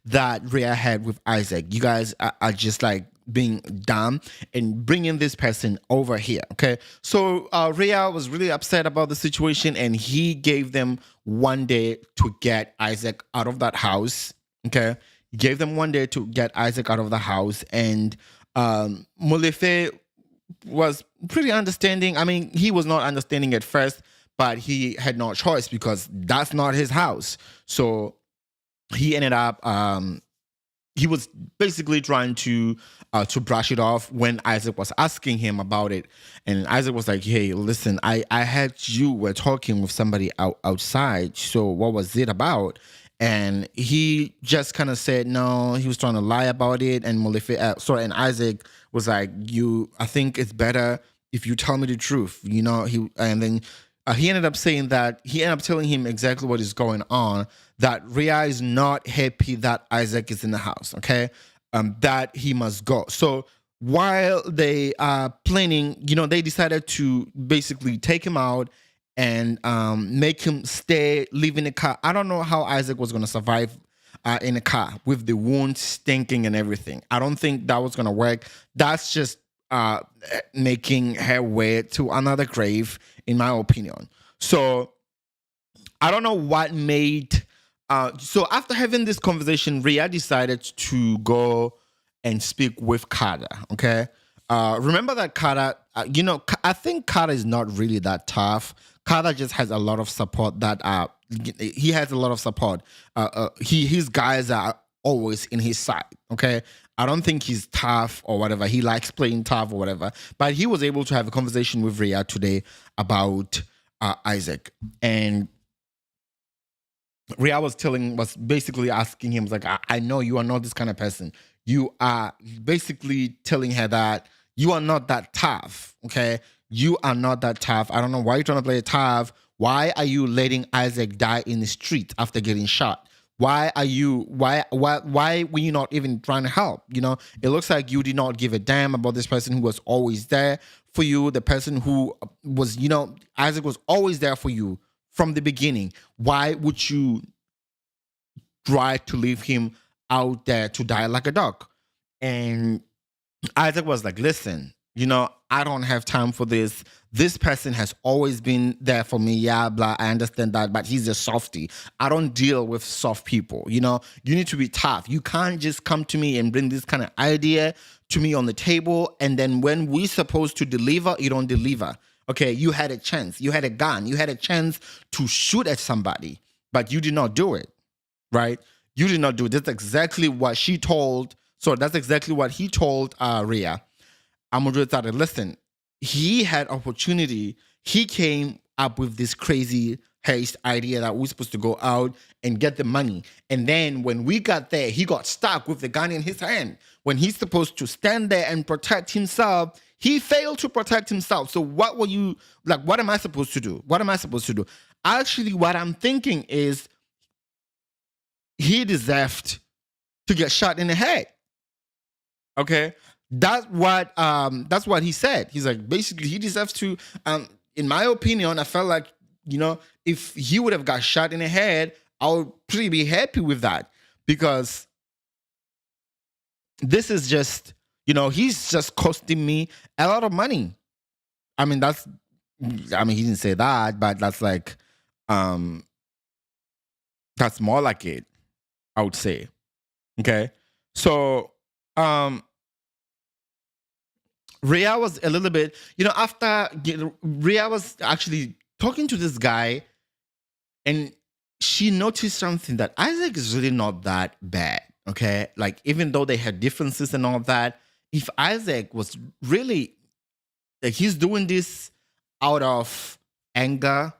that Rhea had with Isaac. You guys are just like being dumb and bringing this person over here. Okay. So Rhea was really upset about the situation and he gave them one day to get Isaac out of that house. Okay. He gave them one day to get Isaac out of the house. And Molefe was pretty understanding. I mean, he was not understanding at first, but he had no choice because that's not his house. So he ended up he was basically trying to brush it off when Isaac was asking him about it. And Isaac was like, hey, listen, I heard you were talking with somebody outside. So what was it about? And he just kind of said no, he was trying to lie about it. And and Isaac was like, I think it's better if you tell me the truth, he ended up saying that he ended up telling him exactly what is going on, that Rhea is not happy that Isaac is in the house, okay? That he must go. So while they are planning, they decided to basically take him out and make him live in a car. I don't know how Isaac was going to survive in a car with the wounds stinking and everything. I don't think that was going to work. That's just making her way to another grave, in my opinion. So I don't know what made. So after having this conversation, Rhea decided to go and speak with Carter. Okay. Remember that Carter, I think Carter is not really that tough. Carter just has a lot of support he has a lot of support. His guys are always in his side. Okay. I don't think he's tough or whatever. He likes playing tough or whatever. But he was able to have a conversation with Rhea today about Isaac. And Rhea was basically asking him, like, I know you are not this kind of person. You are basically telling her that you are not that tough, okay? You are not that tough. I don't know why you're trying to play tough. Why are you letting Isaac die in the street after getting shot? Why were you not even trying to help? It looks like you did not give a damn about this person who was always there for you. The person who was, Isaac was always there for you from the beginning. Why would you try to leave him out there to die like a dog? And Isaac was like, listen, I don't have time for this. This person has always been there for me. Yeah, blah, I understand that, but he's a softie. I don't deal with soft people. You need to be tough. You can't just come to me and bring this kind of idea to me on the table. And then when we're supposed to deliver, you don't deliver. Okay, you had a chance. You had a gun. You had a chance to shoot at somebody, but you did not do it, right? You did not do it. That's exactly what she told. So that's exactly what he told Rhea. Amadou thought, listen, he had opportunity. He came up with this crazy haste idea that we're supposed to go out and get the money. And then when we got there, he got stuck with the gun in his hand. When he's supposed to stand there and protect himself, he failed to protect himself. So what am I supposed to do? What am I supposed to do? Actually, what I'm thinking is he deserved to get shot in the head. Okay? That's what he said. He's like, basically, he deserves to, in my opinion, I felt like, if he would have got shot in the head, I would pretty be happy with that, because this is just, he's just costing me a lot of money. I mean, he didn't say that, but that's like, that's more like it, I would say. Okay. So, Rhea was a little bit, after Rhea was actually talking to this guy, and she noticed something, that Isaac is really not that bad. Okay. Like, even though they had differences and all that, if Isaac was really, like, he's doing this out of anger,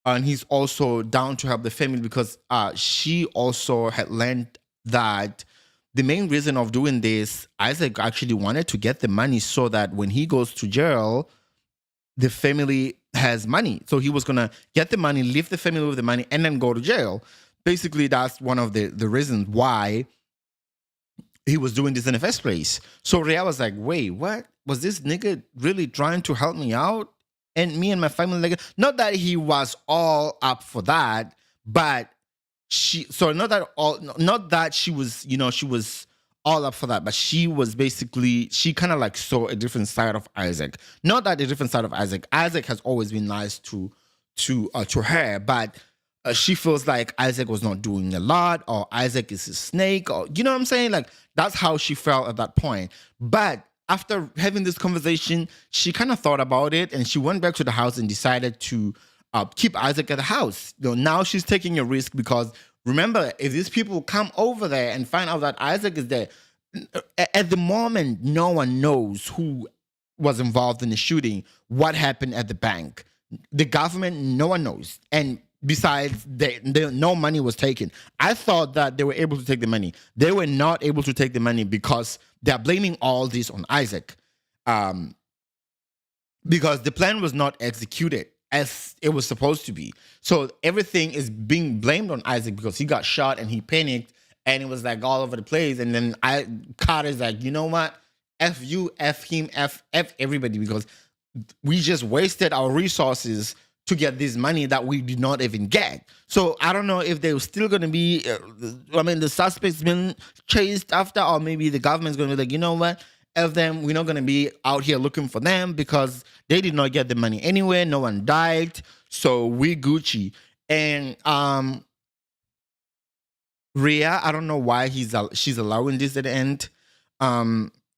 and he's also down to help the family, because she also had learned that the main reason of doing this, Isaac actually wanted to get the money so that when he goes to jail, the family has money. So he was going to get the money, leave the family with the money, and then go to jail. Basically, that's one of the reasons why he was doing this in the first place. So Rhea was like, wait, what? Was this nigga really trying to help me out? And me and my family, like, not that he was all up for that, but not that she was, she was all up for that, but she was basically, she kind of like saw a different side of Isaac. Not that a different side of Isaac. Isaac has always been nice to her, but she feels like Isaac was not doing a lot, or Isaac is a snake, or you know what I'm saying? Like that's how she felt at that point. But after having this conversation, she kind of thought about it, and she went back to the house and decided to keep Isaac at the house. Now she's taking a risk because remember, if these people come over there and find out that Isaac is there, at the moment, no one knows who was involved in the shooting, what happened at the bank. The government, no one knows. And besides, no money was taken. I thought that they were able to take the money. They were not able to take the money because they're blaming all this on Isaac. Because the plan was not executed as it was supposed to be. So everything is being blamed on Isaac because he got shot and he panicked and it was like all over the place. And then Carter's like, you know what? F you, F him, F everybody, because we just wasted our resources to get this money that we did not even get. So I don't know if they're still going to be, the suspect's been chased after, or maybe the government's going to be like, you know what? F them, we're not going to be out here looking for them because they did not get the money anywhere. No one died. So we Gucci. And Rhea, I don't know why she's allowing this at the end.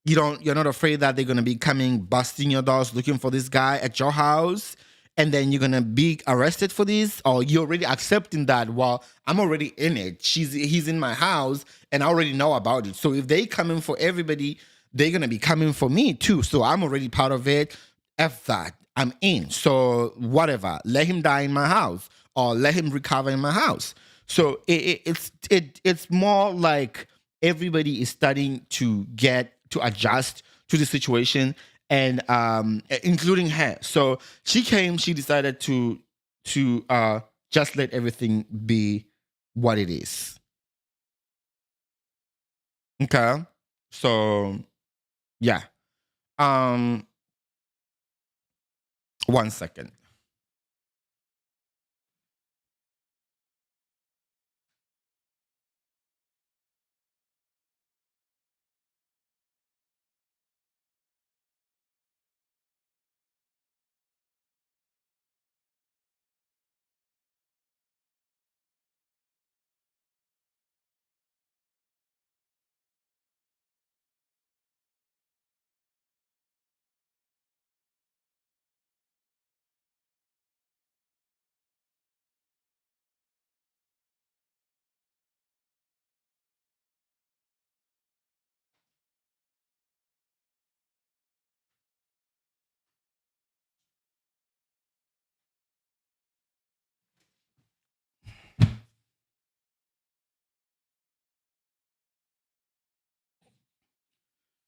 You're not afraid that they're going to be coming, busting your doors, looking for this guy at your house, and then you're going to be arrested for this? Or you're already accepting that, well, I'm already in it. He's in my house and I already know about it. So if they coming for everybody, they're going to be coming for me too. So I'm already part of it. F that. I'm in. So whatever. Let him die in my house or let him recover in my house. So it's more like everybody is starting to adjust to the situation, and including her. So she decided to just let everything be what it is. Okay. So yeah. 1 second.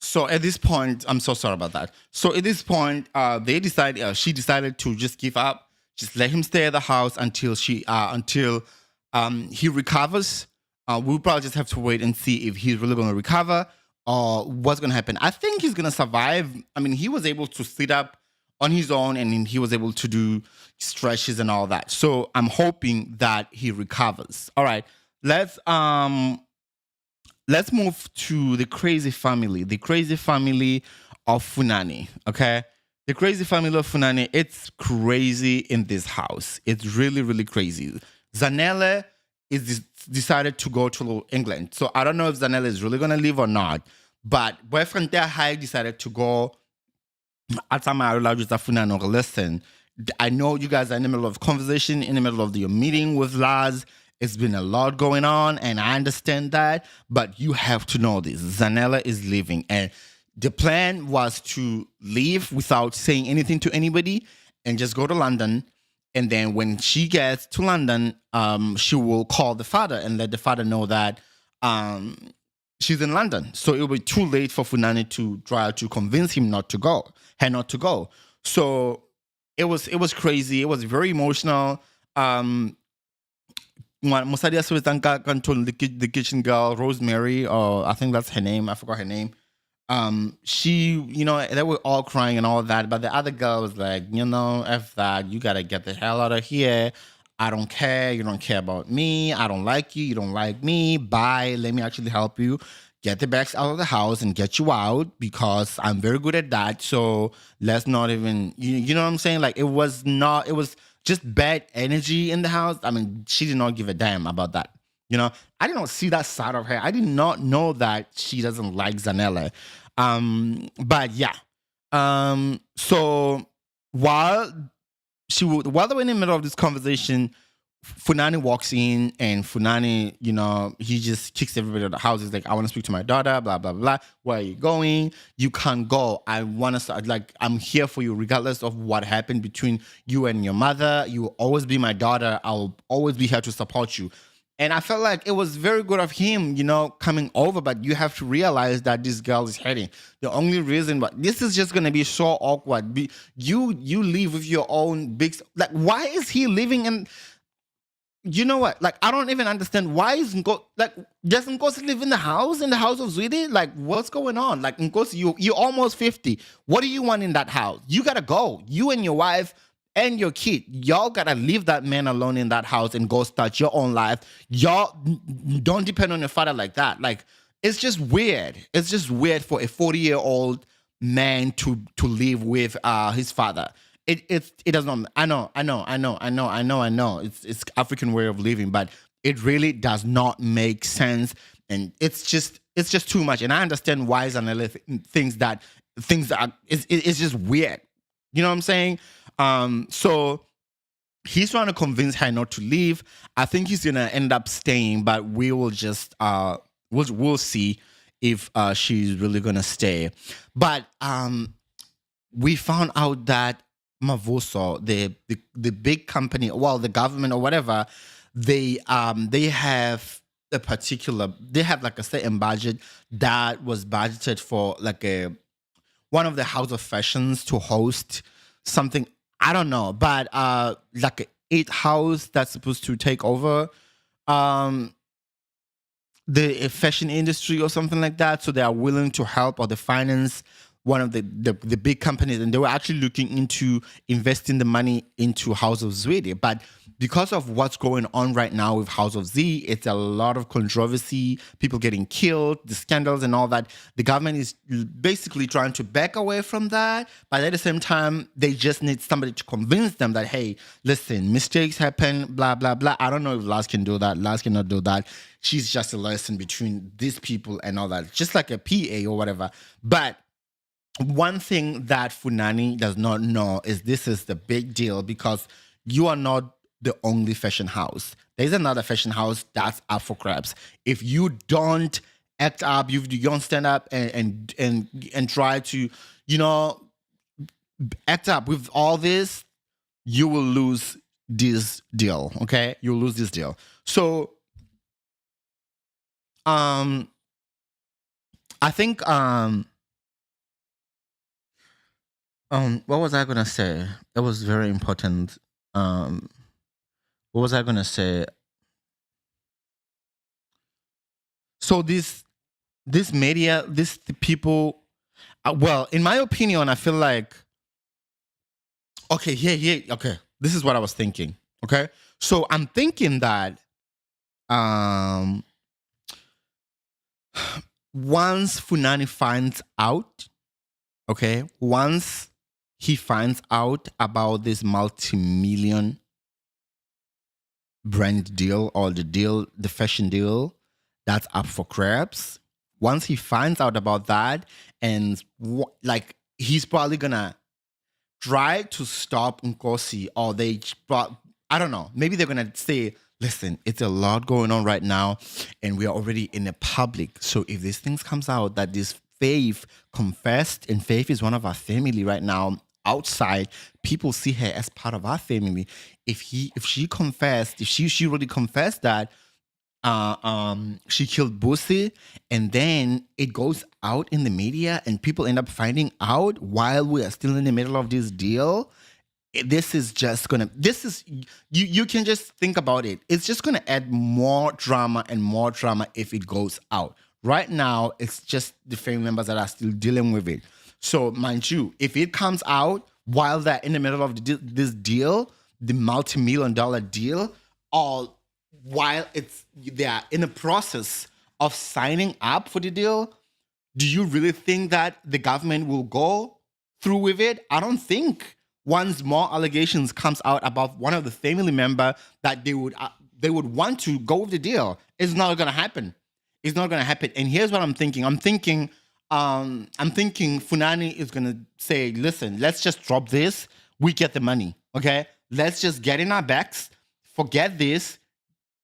So at this point, I'm so sorry about that. So at this point, she decided to just give up, just let him stay at the house until he recovers. We'll probably just have to wait and see if he's really going to recover or what's going to happen. I think he's going to survive. I mean, he was able to sit up on his own and he was able to do stretches and all that. So I'm hoping that he recovers. All right, let's move to the crazy family of Funani. Okay, the crazy family of Funani. It's crazy in this house. It's really, really crazy. Zanele is decided to go to England. So I don't know if Zanele is really gonna leave or not. But boyfriend there high decided to go. Listen, I know you guys are in the middle of conversation, in the middle of your meeting with Laz. It's been a lot going on, and I understand that, but you have to know this. Zanele is leaving, and the plan was to leave without saying anything to anybody and just go to London. And then when she gets to London, she will call the father and let the father know that she's in London. So it will be too late for Funani to try to convince him not to go. So it was crazy. It was very emotional. The kitchen girl, Rosemary, or I think that's her name. I forgot her name. She, they were all crying and all that, but the other girl was like, F that, you gotta get the hell out of here. I don't care. You don't care about me. I don't like you. You don't like me. Bye. Let me actually help you get the bags out of the house and get you out because I'm very good at that. So let's not even, you know what I'm saying? Like it was just bad energy in the house. I mean, she did not give a damn about that. I did not see that side of her. I did not know that she doesn't like Zanele. But yeah. So while while they were in the middle of this conversation, Funani walks in and Funani, he just kicks everybody out of the house. He's like, I want to speak to my daughter, blah, blah, blah. Where are you going? You can't go. I want to start, I'm here for you regardless of what happened between you and your mother. You will always be my daughter. I'll always be here to support you. And I felt like it was very good of him, coming over, but you have to realize that this girl is hurting. The only reason, but this is just going to be so awkward. You live with your own big, why is he living in, you know what? I don't even understand why is does Nkosi live in the house of ZWIDE? What's going on? Nkosi, you're almost 50. What do you want in that house? You gotta go. You and your wife and your kid, y'all gotta leave that man alone in that house and go start your own life. Y'all don't depend on your father like that. It's just weird. It's just weird for a 40-year-old man to live with his father. It does not. I know. It's African way of living, but it really does not make sense, and it's just too much. And I understand why Zanele thinks that things are. It's just weird. You know what I'm saying? So he's trying to convince her not to leave. I think he's gonna end up staying, but we will just we'll see if she's really gonna stay. But we found out that Mavuso, the big company, well, the government or whatever, they have a certain budget that was budgeted for one of the House of Fashions to host something. I don't know, but like a 8 house that's supposed to take over the fashion industry or something like that. So they are willing to help or the finance one of the big companies, and they were actually looking into investing the money into House of ZWIDE. But because of what's going on right now with House of Z, it's a lot of controversy, people getting killed, the scandals and all that. The government is basically trying to back away from that, but at the same time, they just need somebody to convince them that, hey, listen, mistakes happen, blah, blah, blah. I don't know if Laz can do that. Laz cannot do that. She's just a lesson between these people and all that, just like a PA or whatever. But one thing that Funani does not know is this is the big deal, because you are not the only fashion house. There's another fashion house that's up for grabs. If you don't act up, you don't stand up and try to, act up with all this, you will lose this deal. Okay, you'll lose this deal. So, I think what was I gonna say? It was very important. What was I gonna say? So the people. Well, in my opinion, I feel like. Okay, okay. This is what I was thinking. Okay, so I'm thinking that, once Funani finds out, okay, once he finds out about this multi-million brand deal or the fashion deal that's up for grabs, once he finds out about that, and he's probably gonna try to stop Nkosi, or I don't know, maybe they're gonna say, listen, it's a lot going on right now and we are already in the public. So if these things comes out that this Faith confessed, and Faith is one of our family right now outside, people see her as part of our family. If she really confessed that she killed Busi, and then it goes out in the media and people end up finding out while we are still in the middle of this deal, you can just think about it. It's just gonna add more drama and more drama if it goes out. Right now, it's just the family members that are still dealing with it. So, mind you, if it comes out while they're in the middle of this deal, the multi-million-dollar deal, or while they are in the process of signing up for the deal, do you really think that the government will go through with it? I don't think once more allegations comes out about one of the family member that they would want to go with the deal. It's not gonna happen. It's not gonna happen. And here's what I'm thinking. I'm thinking Funani is gonna say, listen, let's just drop this. We get the money. Okay? Let's just get in our bags, forget this,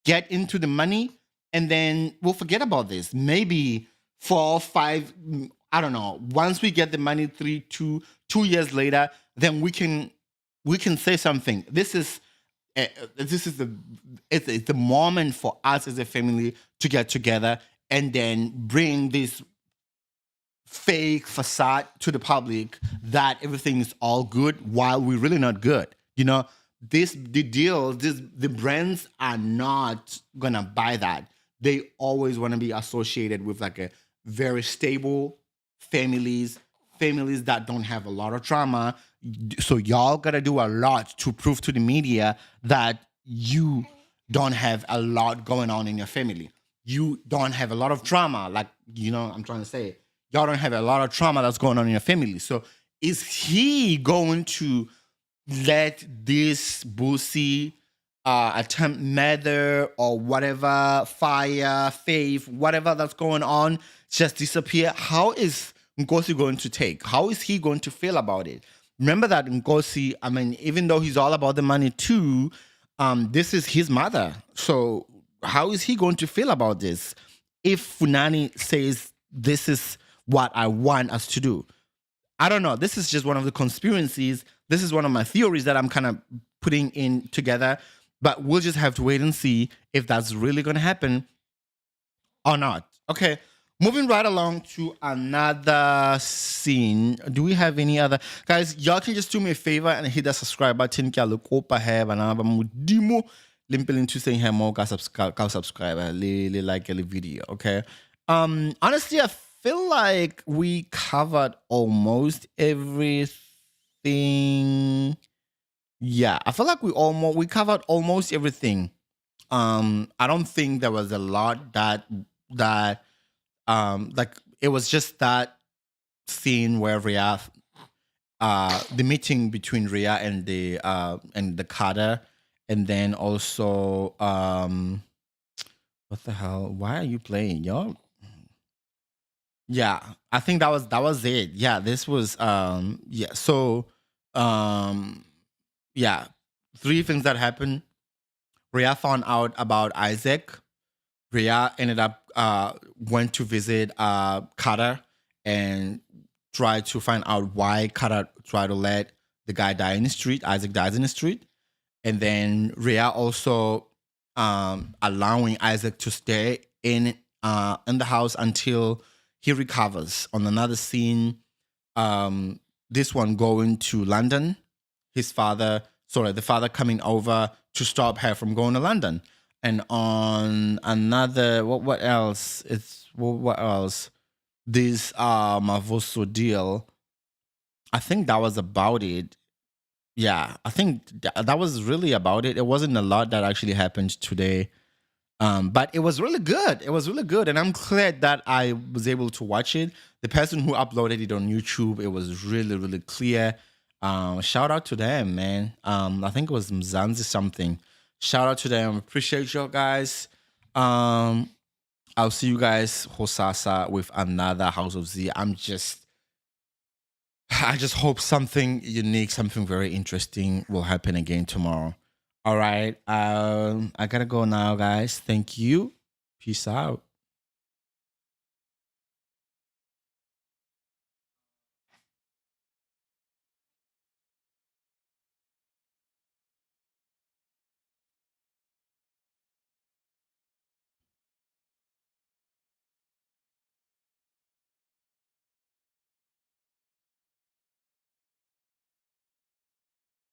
get into the money, and then we'll forget about this. Maybe 4, 5, I don't know. Once we get the money, 2 years later, then we can say something. This is the moment for us as a family to get together and then bring this fake facade to the public that everything is all good while we're really not good. You know, the brands are not gonna buy that. They always want to be associated with like a very stable families that don't have a lot of trauma. So y'all gotta do a lot to prove to the media that you don't have a lot going on in your family. You don't have a lot of trauma. Like, you know, I'm trying to say, y'all don't have a lot of trauma that's going on in your family. So is he going to let this Boosie attempt murder or whatever, fire, faith, whatever that's going on, just disappear? How is Nkosi going to take? How is he going to feel about it? Remember that Nkosi, I mean, even though he's all about the money too, this is his mother. So how is he going to feel about this? If Funani says, this is what I want us to do. I don't know. This is just one of the conspiracies. This is one of my theories that I'm kind of putting in together. But we'll just have to wait and see if that's really going to happen or not. Okay. Moving right along to another scene. Do we have any other? Guys, y'all can just do me a favor and hit the subscribe button. Kya look up ahead and I'm mudimo limping to saying hey mo subscribe like the video. Okay. Honestly, I feel like we covered almost everything. Yeah, I feel like we covered almost everything. I don't think there was a lot that like it was just that scene where Rhea, the meeting between Rhea and the Carter, and then also what the hell? Why are you playing, y'all? Yeah, I think that was it. Yeah, this was yeah. So yeah, 3 things that happened. Rhea found out about Isaac. Rhea ended up went to visit Carter and tried to find out why Carter tried to let the guy die in the street. Isaac dies in the street, and then Rhea also allowing Isaac to stay in the house until he recovers. On another scene, this one going to London. The father coming over to stop her from going to London. And on another, what else? What else? This Mavoso deal. I think that was about it. Yeah, I think that was really about it. It wasn't a lot that actually happened today. But it was really good. It was really good. And I'm glad that I was able to watch it. The person who uploaded it on YouTube, it was really, really clear. Shout out to them, man. I think it was Mzanzi something. Shout out to them. Appreciate you guys. I'll see you guys Hosasa with another House of Z. I just hope something unique, something very interesting will happen again tomorrow. All right. I gotta go now, guys. Thank you. Peace out.